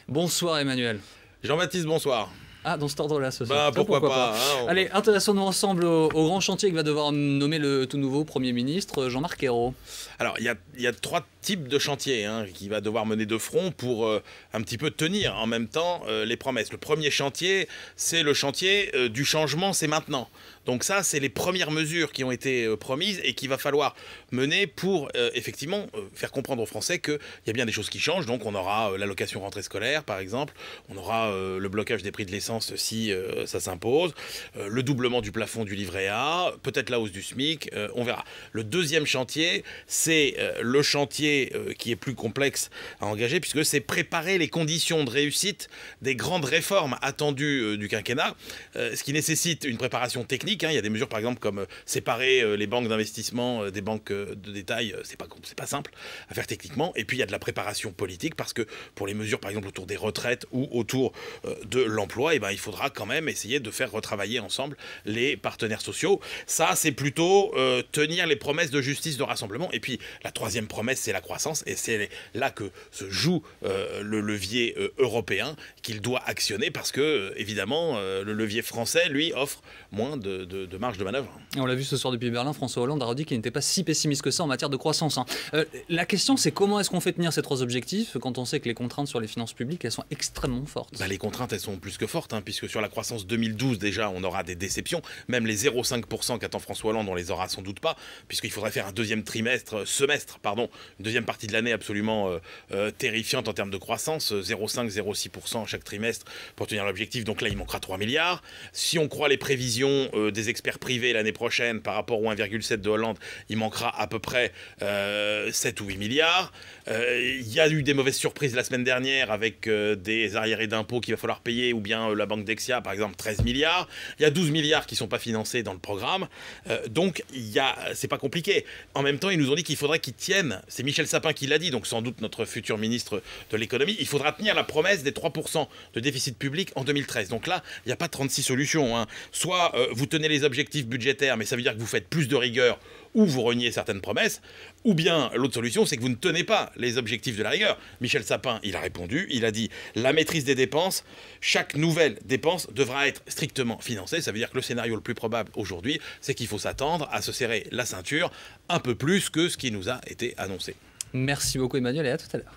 Bonsoir Emmanuel. Jean-Baptiste, bonsoir. Ah, dans cet ordre-là, ce soir. Bah, pourquoi pas, hein, Allez, intéressons-nous ensemble au grand chantier que va devoir nommer le tout nouveau Premier ministre, Jean-Marc Ayrault. Alors, il y a trois types de chantiers qu'il va devoir mener de front pour un petit peu tenir en même temps les promesses. Le premier chantier, c'est le chantier du changement, c'est maintenant. Donc ça, c'est les premières mesures qui ont été promises et qu'il va falloir mener pour effectivement faire comprendre aux Français qu'il y a bien des choses qui changent. Donc on aura l'allocation rentrée scolaire, par exemple. On aura le blocage des prix de l'essence si ça s'impose. Le doublement du plafond du livret A. Peut-être la hausse du SMIC. On verra. Le deuxième chantier, c'est le chantier qui est plus complexe à engager puisque c'est préparer les conditions de réussite des grandes réformes attendues du quinquennat. Ce qui nécessite une préparation technique. Il y a des mesures par exemple comme séparer les banques d'investissement des banques de détail, c'est pas simple à faire techniquement. Et puis il y a de la préparation politique parce que pour les mesures par exemple autour des retraites ou autour de l'emploi, il faudra quand même essayer de faire retravailler ensemble les partenaires sociaux. Ça c'est plutôt tenir les promesses de justice, de rassemblement. Et puis la troisième promesse, c'est la croissance et c'est là que se joue le levier européen qu'il doit actionner parce que évidemment le levier français lui offre moins de marge de manœuvre. Et on l'a vu ce soir depuis Berlin, François Hollande a redit qu'il n'était pas si pessimiste que ça en matière de croissance. La question, c'est comment est-ce qu'on fait tenir ces trois objectifs quand on sait que les contraintes sur les finances publiques, elles sont extrêmement fortes. Les contraintes, elles sont plus que fortes, puisque sur la croissance 2012, déjà, on aura des déceptions. Même les 0,5% qu'attend François Hollande, on les aura sans doute pas, puisqu'il faudrait faire un semestre, une deuxième partie de l'année absolument terrifiante en termes de croissance, 0,5, 0,6% chaque trimestre pour tenir l'objectif. Donc là, il manquera 3 milliards. Si on croit les prévisions des experts privés l'année prochaine par rapport au 1,7 de Hollande, il manquera à peu près 7 ou 8 milliards. Il y a eu des mauvaises surprises la semaine dernière avec des arriérés d'impôts qu'il va falloir payer, ou bien la banque Dexia, par exemple, 13 milliards. Il y a 12 milliards qui ne sont pas financés dans le programme. Donc, c'est pas compliqué. En même temps, ils nous ont dit qu'il faudrait qu'ils tiennent, c'est Michel Sapin qui l'a dit, donc sans doute notre futur ministre de l'économie, il faudra tenir la promesse des 3% de déficit public en 2013. Donc là, il n'y a pas 36 solutions. Soit vous tenez les objectifs budgétaires, mais ça veut dire que vous faites plus de rigueur, ou vous reniez certaines promesses, ou bien l'autre solution, c'est que vous ne tenez pas les objectifs de la rigueur. Michel Sapin, il a répondu, il a dit « La maîtrise des dépenses, chaque nouvelle dépense devra être strictement financée ». Ça veut dire que le scénario le plus probable aujourd'hui, c'est qu'il faut s'attendre à se serrer la ceinture un peu plus que ce qui nous a été annoncé. Merci beaucoup Emmanuel et à tout à l'heure.